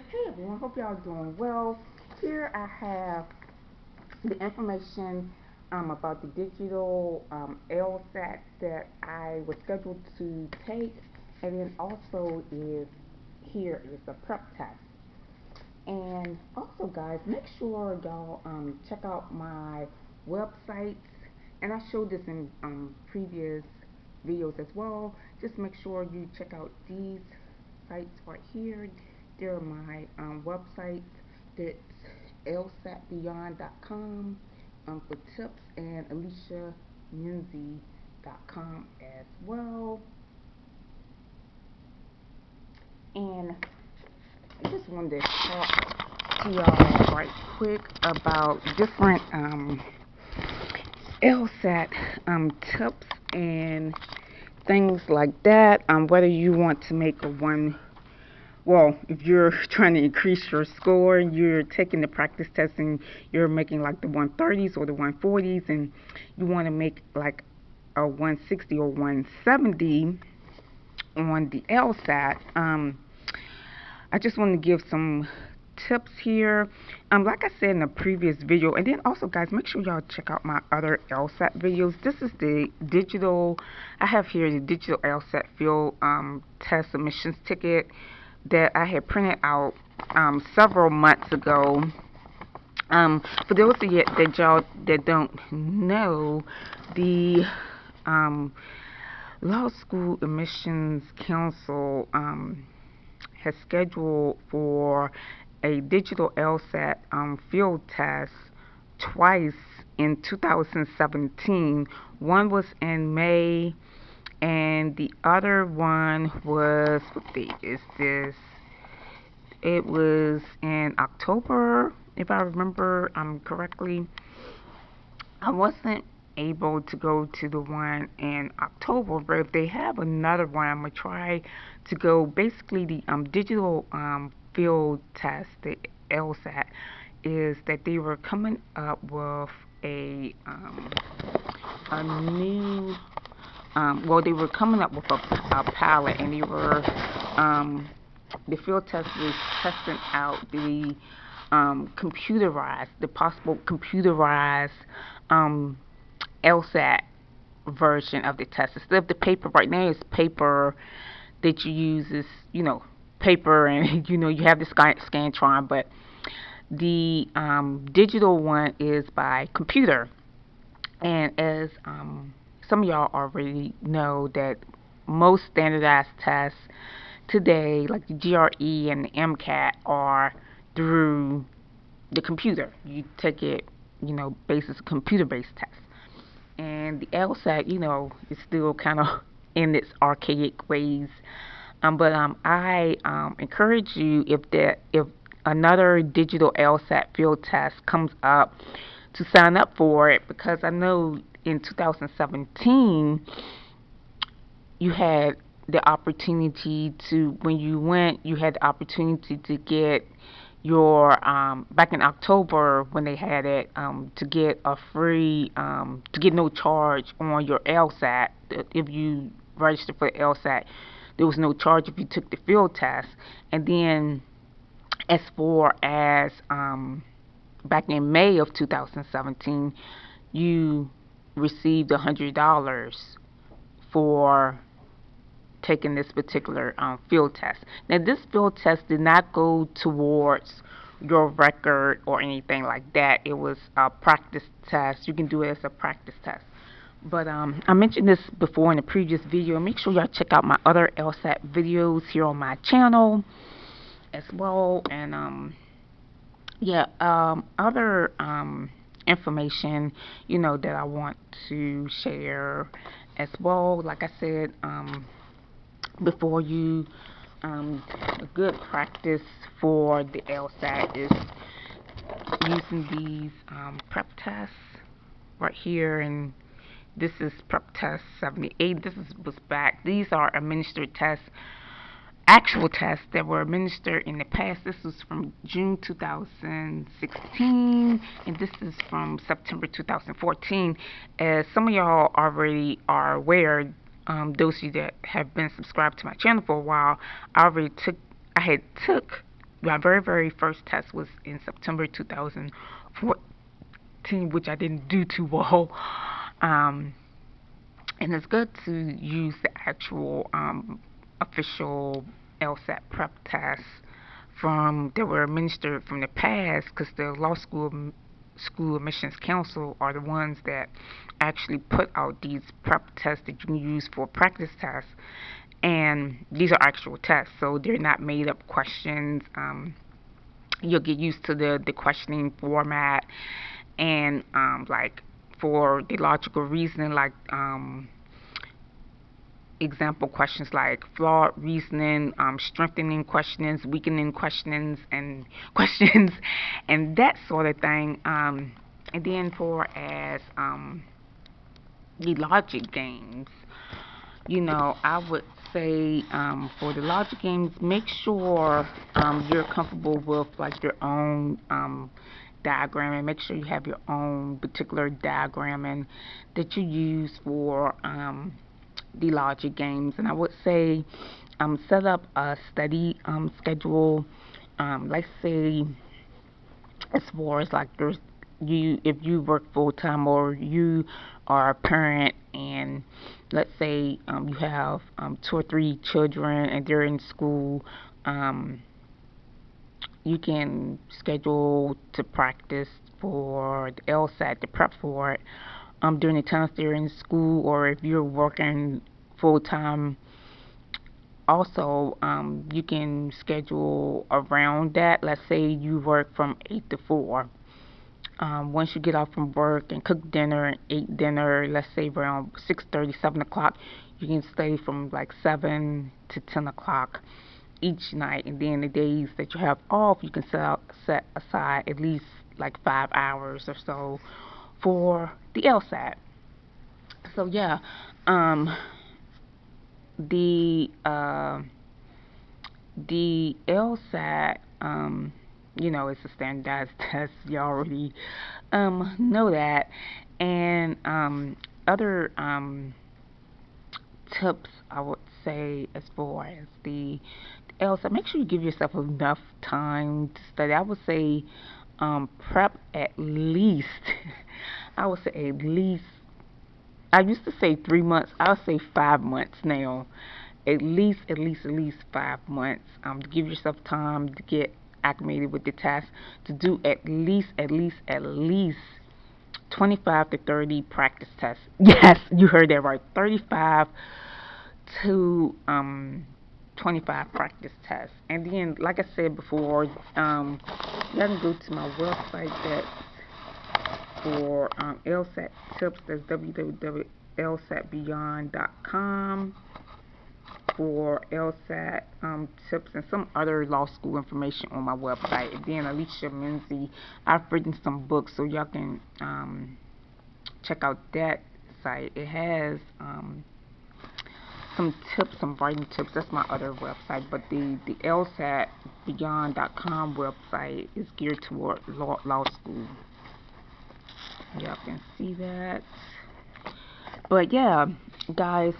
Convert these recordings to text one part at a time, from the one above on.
Hey everyone, hope y'all doing well. Here I have the information about the digital LSAT that I was scheduled to take, and then also here is the prep test. And also, guys, make sure y'all check out my websites, and I showed this in previous videos as well. Just make sure you check out these sites right here. They're my websites. That's lsatbeyond.com for tips, and aliciaminzy.com as well. And I just wanted to talk to y'all right quick about different LSAT tips and things like that. Whether you want to make a if you're trying to increase your score, you're taking the practice test and you're making like the 130s or the 140s, and you want to make like a 160 or 170 on the LSAT. I just want to give some tips here. Like I said in the previous video, and then also, guys, make sure y'all check out my other LSAT videos. This is the digital. I have here the digital LSAT field test submissions ticket that I had printed out several months ago. For those of you that don't know, the Law School Admissions Council has scheduled for a digital LSAT field test twice in 2017. One was in May, and the other one was, what date is this? It was in October, if I remember correctly. I wasn't able to go to the one in October, but if they have another one, I'm gonna try to go. Basically, the digital field test, the LSAT, is that they were coming up with a new. They were coming up with a pilot, and they were the field test was testing out the possible computerized LSAT version of the test. Instead of the paper, right now it's paper that you use is, paper, and you have the Scantron, but the digital one is by computer. And as some of y'all already know, that most standardized tests today, like the GRE and the MCAT, are through the computer. You take it, basis computer-based test. And the LSAT, is still kind of in its archaic ways. But I encourage you, if another digital LSAT field test comes up, to sign up for it, because I know in 2017 you had the opportunity to, when you went, you had the opportunity to get your back in October when they had it, to get a free to get no charge on your LSAT. If you registered for the LSAT, there was no charge if you took the field test. And then as far as back in May of 2017, you received $100 for taking this particular field test. Now, this field test did not go towards your record or anything like that. It was a practice test. You can do it as a practice test. But I mentioned this before in the previous video. Make sure y'all check out my other LSAT videos here on my channel as well. And other information, that I want to share as well. Like I said, before you, a good practice for the LSAT is using these prep tests right here, and this is prep test 78. Was back. These are administered tests, actual tests that were administered in the past. This was from June 2016, and this is from September 2014. As some of y'all already are aware, those of you that have been subscribed to my channel for a while, I had took my very first test was in September 2014, which I didn't do too well. Um, and it's good to use the actual official LSAT prep tests that were administered from the past, because the law school admissions council are the ones that actually put out these prep tests that you can use for practice tests, and these are actual tests, so they're not made up questions. You'll get used to the questioning format, and like for the logical reasoning, like example questions like flawed reasoning, strengthening questions, weakening questions, and questions, and that sort of thing. And then for as the logic games, I would say for the logic games, make sure you're comfortable with like your own diagram, and make sure you have your own particular diagramming that you use for the logic games. And I would say set up a study schedule. Let's say as far as like if you work full time, or you are a parent, and let's say you have 2 or 3 children and they're in school, you can schedule to practice for the LSAT, to prep for it during the times they're in school, or if you're working full time. Also, you can schedule around that. Let's say you work from 8 to 4. Once you get off from work and cook dinner and eat dinner, let's say around 6:30, 7 o'clock, you can stay from like 7 to 10 o'clock each night. And then the days that you have off, you can set aside at least like 5 hours or so for the LSAT. So yeah, the LSAT, it's a standardized test. You already know that. And other tips I would say as far as the LSAT, make sure you give yourself enough time to study. I would say prep at least. I would say at least. I used to say 3 months. I'll say 5 months now. At least 5 months. To give yourself time to get acclimated with the test. To do at least 25 to 30 practice tests. Yes, you heard that right. 35 to 25 practice tests. And then, like I said before, you can go to my website that's for LSAT tips. That's www.lsatbeyond.com for LSAT tips and some other law school information on my website. And then Alicia Menzie, I've written some books, so y'all can check out that site. It has some tips, some writing tips. That's my other website. But the LSATbeyond.com website is geared toward law school. Y'all can see that. But yeah, guys,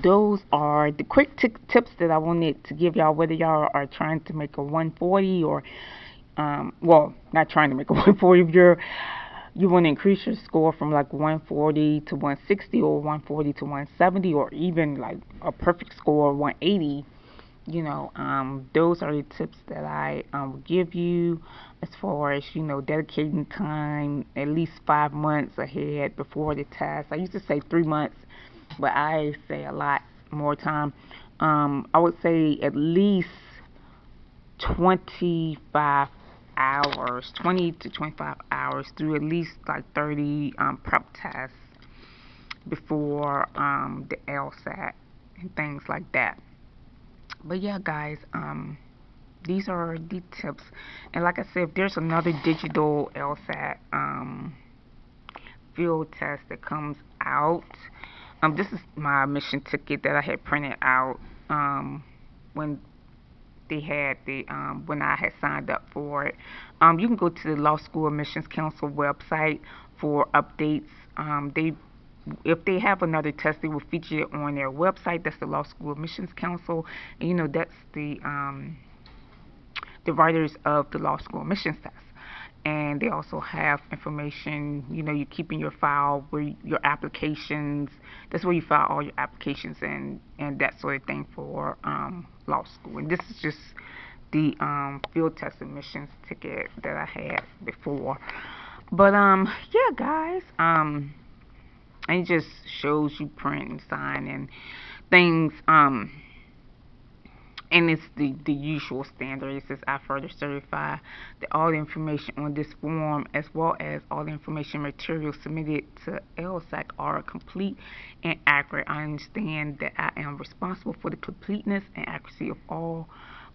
those are the quick tips that I wanted to give y'all, whether y'all are trying to make a 140 or well, not trying to make a 140. If you want to increase your score from like 140 to 160, or 140 to 170, or even like a perfect score of 180, those are the tips that I will give you as far as, dedicating time at least 5 months ahead before the test. I used to say 3 months, but I say a lot more time. I would say at least 25 hours, 20 to 25 hours, through at least like 30 prep tests before the LSAT and things like that. But yeah, guys, these are the tips. And like I said, if there's another digital LSAT field test that comes out, this is my admission ticket that I had printed out when they had when I had signed up for it. You can go to the Law School Admissions Council website for updates. If they have another test, they will feature it on their website. That's the Law School Admissions Council, and that's the the writers of the law school admissions test. And they also have information, you know, you keep in your file where your applications, that's where you file all your applications and that sort of thing for law school. And this is just the field test admissions ticket that I had before. But yeah, guys, and it just shows you print and sign and things, and it's the usual standard. It says, I further certify that all the information on this form, as well as all the information materials submitted to LSAT, are complete and accurate. I understand that I am responsible for the completeness and accuracy of all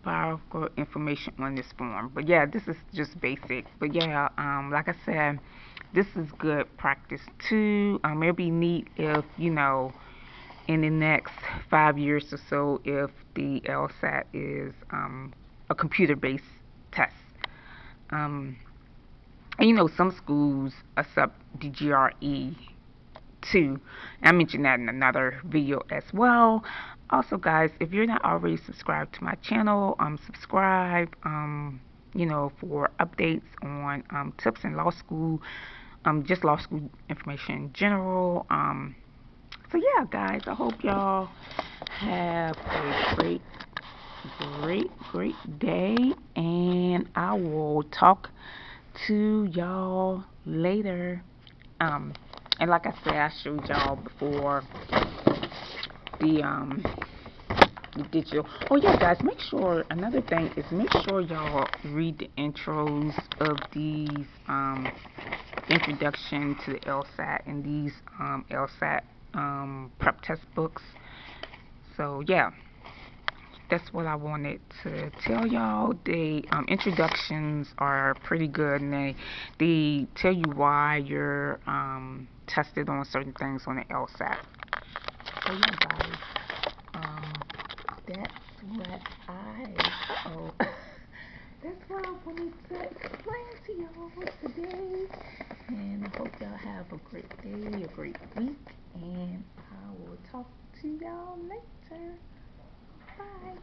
biographical information on this form. But yeah, this is just basic. But yeah, like I said, this is good practice too. It'll be neat if, you know, in the next 5 years or so, if the LSAT is a computer-based test. And you know, some schools accept the GRE too. I mentioned that in another video as well. Also, guys, if you're not already subscribed to my channel, subscribe, you know, for updates on tips in law school, just law school information in general. So yeah, guys, I hope y'all have a great day, and I will talk to y'all later. And like I said, I showed y'all before the digital. Oh yeah, guys, make sure, another thing is, make sure y'all read the intros of these introduction to the LSAT and these LSAT prep test books. So yeah, that's what I wanted to tell y'all. The introductions are pretty good, and they tell you why you're tested on certain things on the LSAT. So yeah, guys, that's what that's what I wanted to explain to y'all today. And I hope y'all have a great day, a great week, and I will talk to y'all later. Bye.